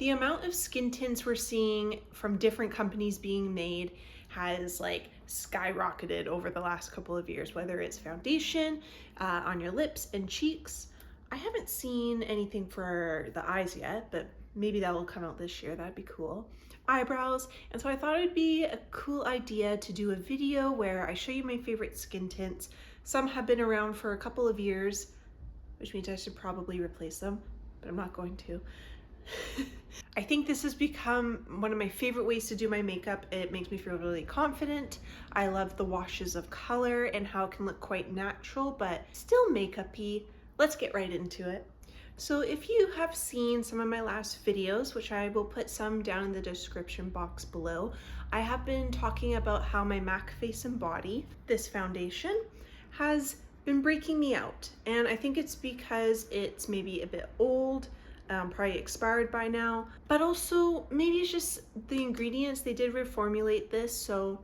The amount of skin tints we're seeing from different companies being made has like skyrocketed over the last couple of years, whether it's foundation on your lips and cheeks. I haven't seen anything for the eyes yet, but maybe that will come out this year. That'd be cool. Eyebrows. And so I thought it'd be a cool idea to do a video where I show you my favorite skin tints. Some have been around for a couple of years, which means I should probably replace them, but I'm not going to. I think this has become one of my favorite ways to do my makeup. It makes me feel really confident. I love the washes of color and how it can look quite natural, but still makeup-y. Let's get right into it. So if you have seen some of my last videos, which I will put some down in the description box below, I have been talking about how my MAC Face and Body, this foundation, has been breaking me out. And I think it's because it's maybe a bit old, probably expired by now, but also maybe it's just the ingredients. They did reformulate this, so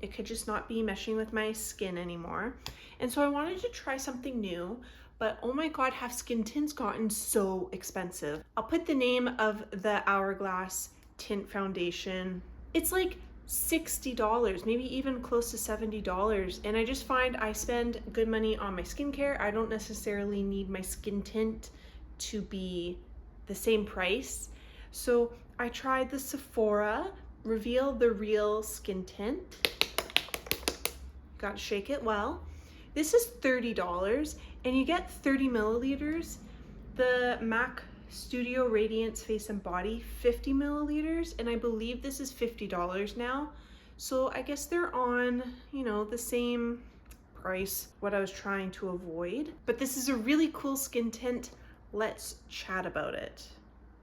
it could just not be meshing with my skin anymore. And so I wanted to try something new, but oh my God, have skin tints gotten so expensive. I'll put the name of the Hourglass tint foundation. It's like $60, maybe even close to $70. And I just find I spend good money on my skincare. I don't necessarily need my skin tint to be the same price. So I tried the Sephora Reveal the Real Skin Tint. Gotta shake it well. This is $30 and you get 30 milliliters. The MAC Studio Radiance Face and Body, 50 milliliters, and I believe this is $50 now. So I guess they're on, you know, the same price, what I was trying to avoid. But this is a really cool skin tint. Let's chat about it.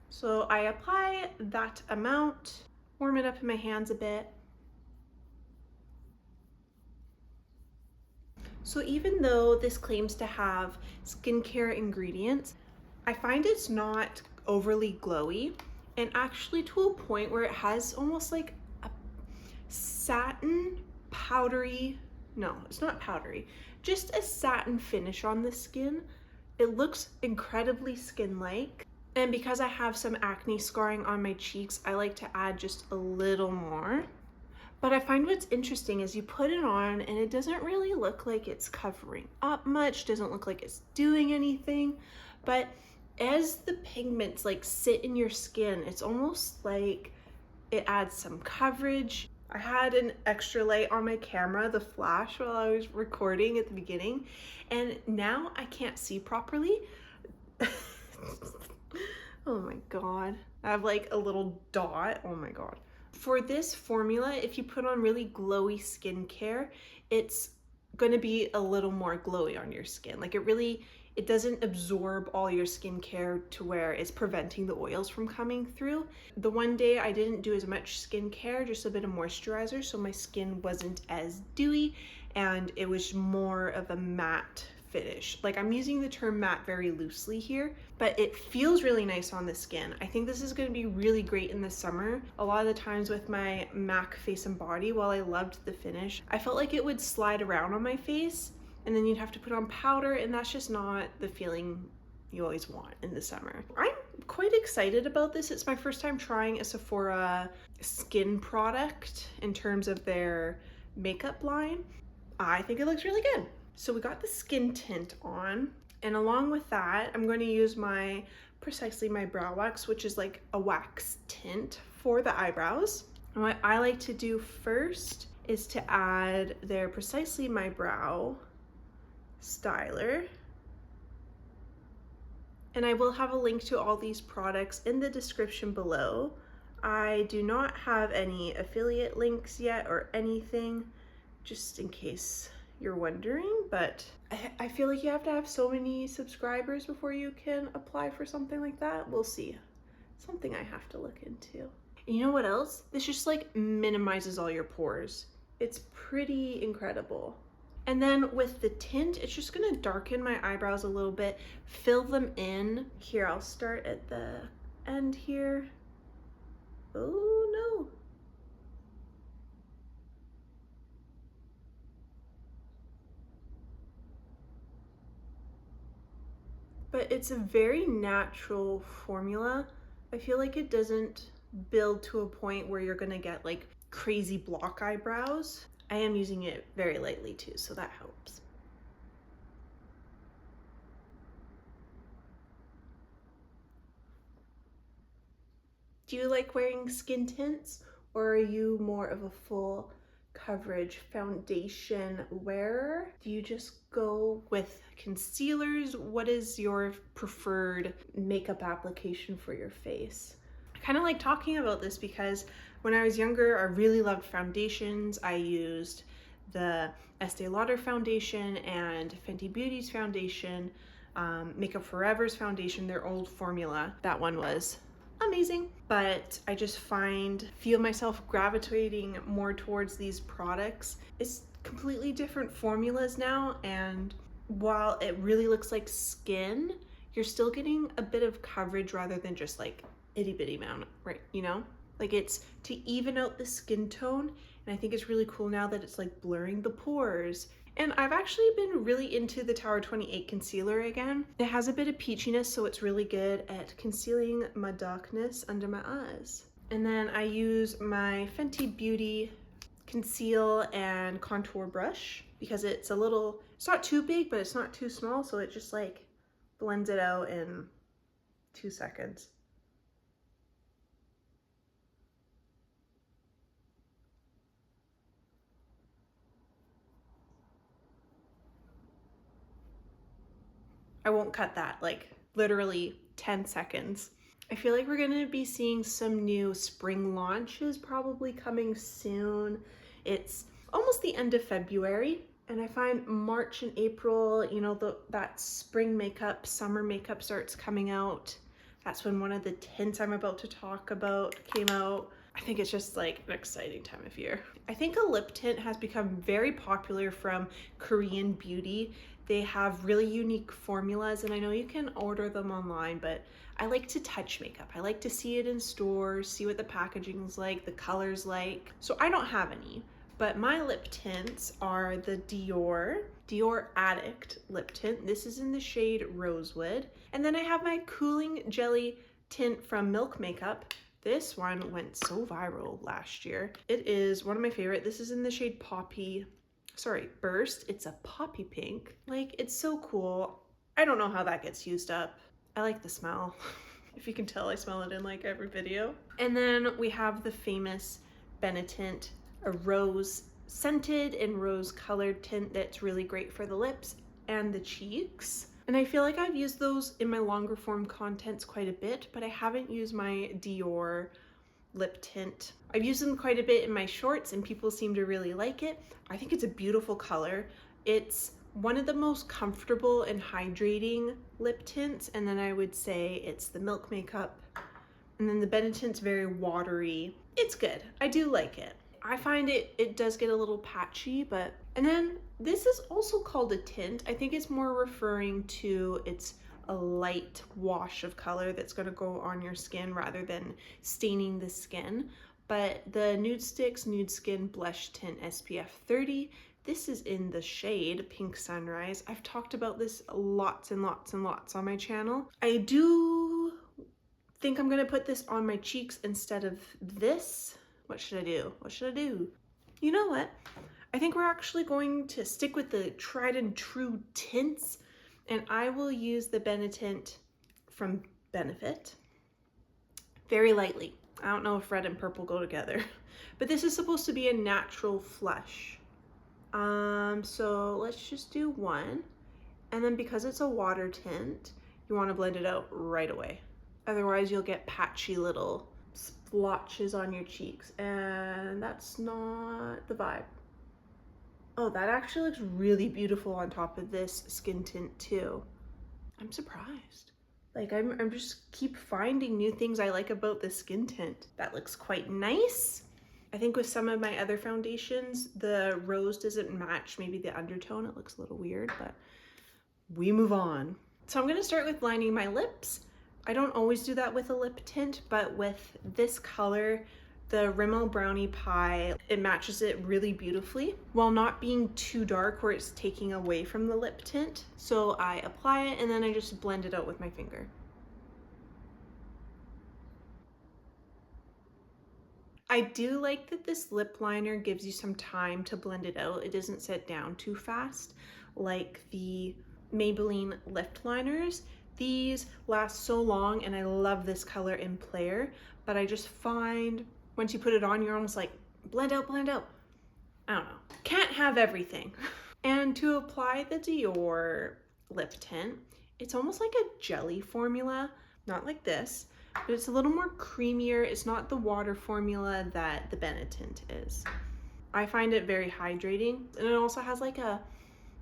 So I apply that amount, warm it up in my hands a bit. So even though this claims to have skincare ingredients, I find it's not overly glowy, and actually to a point where it has almost like a satin powdery, no, it's not powdery, just a satin finish on the skin. It looks incredibly skin-like. And because I have some acne scarring on my cheeks, I like to add just a little more. But I find what's interesting is you put it on and it doesn't really look like it's covering up much, doesn't look like it's doing anything. But as the pigments like sit in your skin, it's almost like it adds some coverage. I had an extra light on my camera, the flash, while I was recording at the beginning, and now I can't see properly. Oh my God. I have like a little dot, oh my God. For this formula, if you put on really glowy skincare, it's gonna be a little more glowy on your skin. Like it doesn't absorb all your skincare to where it's preventing the oils from coming through. The one day I didn't do as much skincare, just a bit of moisturizer, so my skin wasn't as dewy and it was more of a matte finish. Like, I'm using the term matte very loosely here, but it feels really nice on the skin. I think this is going to be really great in the summer. A lot of the times with my MAC Face and Body, while I loved the finish, I felt like it would slide around on my face and then you'd have to put on powder, and that's just not the feeling you always want in the summer. I'm quite excited about this. It's my first time trying a Sephora skin product in terms of their makeup line. I think it looks really good. So we got the skin tint on, and along with that, I'm going to use my Precisely My Brow Wax, which is like a wax tint for the eyebrows. And what I like to do first is to add their Precisely My Brow styler. And I will have a link to all these products in the description below. I do not have any affiliate links yet or anything, just in case you're wondering, but I feel like you have to have so many subscribers before you can apply for something like that. We'll see. Something I have to look into. And you know what else? This just like minimizes all your pores. It's pretty incredible. And then with the tint, it's just gonna darken my eyebrows a little bit, fill them in. Here, I'll start at the end here. Oh no. But it's a very natural formula. I feel like it doesn't build to a point where you're gonna get like crazy block eyebrows. I am using it very lightly too, so that helps. Do you like wearing skin tints, or are you more of a full coverage foundation wearer? Do you just go with concealers? What is your preferred makeup application for your face? I kind of like talking about this because when I was younger, I really loved foundations. I used the Estee Lauder foundation and Fenty Beauty's foundation, Makeup Forever's foundation, their old formula. That one was amazing, but I just feel myself gravitating more towards these products. It's completely different formulas now, and while it really looks like skin, you're still getting a bit of coverage rather than just like itty bitty amount, right? You know, like it's to even out the skin tone, and I think it's really cool now that it's like blurring the pores. And I've actually been really into the Tower 28 concealer again. It has a bit of peachiness, so it's really good at concealing my darkness under my eyes. And then I use my Fenty Beauty conceal and contour brush because it's not too big, but it's not too small, so it just like blends it out in 2 seconds. I won't cut that, like literally 10 seconds. I feel like we're gonna be seeing some new spring launches probably coming soon. It's almost the end of February, and I find March and April, you know, that spring makeup, summer makeup starts coming out. That's when one of the tints I'm about to talk about came out. I think it's just like an exciting time of year. I think a lip tint has become very popular from Korean beauty. They have really unique formulas, and I know you can order them online, but I like to touch makeup. I like to see it in stores, see what the packaging's like, the color's like. So I don't have any, but my lip tints are the Dior Addict lip tint. This is in the shade Rosewood. And then I have my Cooling Jelly tint from Milk Makeup. This one went so viral last year. It is one of my favorite. This is in the shade Burst. It's a poppy pink. Like, it's so cool. I don't know how that gets used up. I like the smell. If you can tell, I smell it in like every video. And then we have the famous Benetint, a rose scented and rose colored tint that's really great for the lips and the cheeks. And I feel like I've used those in my longer form contents quite a bit, but I haven't used my Dior lip tint. I've used them quite a bit in my shorts and people seem to really like it. I think it's a beautiful color. It's one of the most comfortable and hydrating lip tints, and then I would say it's the Milk Makeup. And then the Benetint's very watery. It's good. I do like it. I find it does get a little patchy, but... And then this is also called a tint. I think it's more referring to it's a light wash of color that's going to go on your skin rather than staining the skin. But the Nude Sticks Nude Skin Blush Tint SPF 30, this is in the shade Pink Sunrise. I've talked about this lots and lots and lots on my channel. I do think I'm going to put this on my cheeks instead of this. What should I do? What should I do? You know what? I think we're actually going to stick with the tried and true tints, and I will use the Benetint from Benefit very lightly. I don't know if red and purple go together, but this is supposed to be a natural flush. So let's just do one. And then because it's a water tint, you want to blend it out right away. Otherwise you'll get patchy little splotches on your cheeks, and that's not the vibe. Oh, that actually looks really beautiful on top of this skin tint too. I'm surprised. Like I'm just keep finding new things I like about this skin tint. That looks quite nice. I think with some of my other foundations, the rose doesn't match maybe the undertone. It looks a little weird, but we move on. So I'm gonna start with lining my lips. I don't always do that with a lip tint, but with this color, the Rimmel Brownie Pie, it matches it really beautifully while not being too dark where it's taking away from the lip tint. So I apply it and then I just blend it out with my finger. I do like that this lip liner gives you some time to blend it out. It doesn't set down too fast like the Maybelline lip liners. These last so long, and I love this color in Player, but I just find once you put it on, you're almost like, blend out, blend out. I don't know. Can't have everything. And to apply the Dior lip tint, it's almost like a jelly formula, not like this, but it's a little more creamier. It's not the water formula that the Benetint is. I find it very hydrating, and it also has like a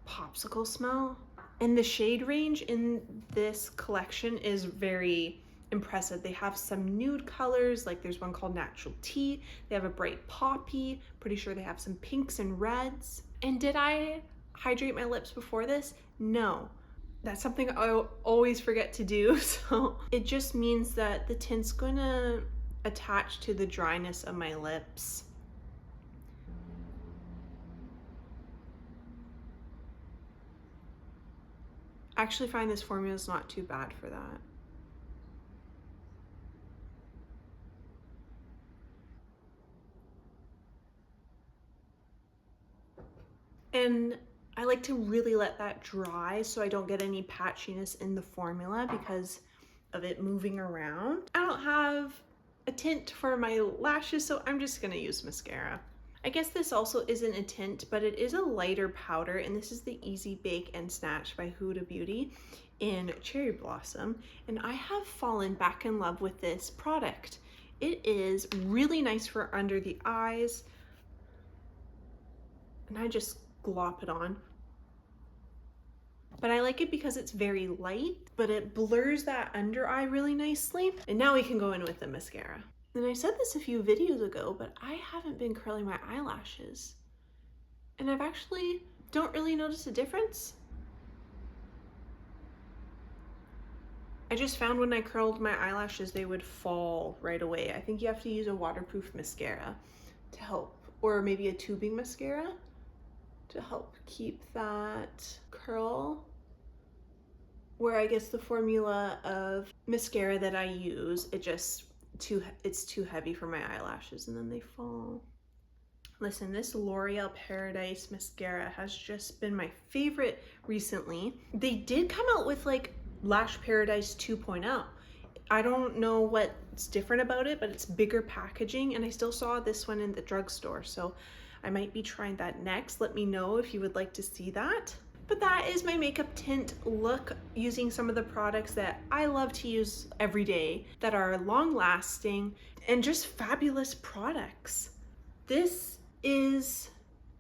popsicle smell. And the shade range in this collection is very impressive. They have some nude colors, like there's one called Natural Tea. They have a bright poppy. Pretty sure they have some pinks and reds. And did I hydrate my lips before this? No. That's something I always forget to do. So it just means that the tint's gonna attach to the dryness of my lips. I actually find this formula is not too bad for that. And I like to really let that dry so I don't get any patchiness in the formula because of it moving around. I don't have a tint for my lashes, so I'm just gonna use mascara. I guess this also isn't a tint, but it is a lighter powder, and this is the Easy Bake and Snatch by Huda Beauty in Cherry Blossom, and I have fallen back in love with this product. It is really nice for under the eyes, and I just glop it on. But I like it because it's very light, but it blurs that under eye really nicely. And now we can go in with the mascara. And I said this a few videos ago, but I haven't been curling my eyelashes. And I've actually don't really notice a difference. I just found when I curled my eyelashes, they would fall right away. I think you have to use a waterproof mascara to help, or maybe a tubing mascara to help keep that curl. Where I guess the formula of mascara that I use, it's too heavy for my eyelashes and then they fall. Listen, this L'Oreal Paradise mascara has just been my favorite recently. They did come out with like Lash Paradise 2.0. I don't know what's different about it, but it's bigger packaging, and I still saw this one in the drugstore, so I might be trying that next. Let me know if you would like to see that. But that is my makeup tint look using some of the products that I love to use every day that are long lasting and just fabulous products. This is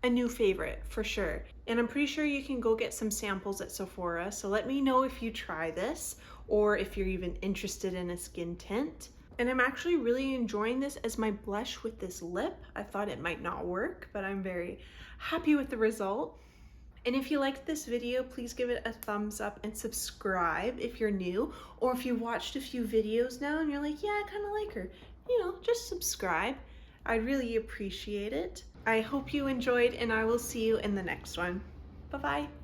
a new favorite for sure. And I'm pretty sure you can go get some samples at Sephora. So let me know if you try this or if you're even interested in a skin tint. And I'm actually really enjoying this as my blush with this lip. I thought it might not work, but I'm very happy with the result. And if you liked this video, please give it a thumbs up and subscribe if you're new, or if you watched a few videos now and you're like, yeah, I kind of like her, just subscribe. I'd really appreciate it. I hope you enjoyed, and I will see you in the next one. Bye-bye.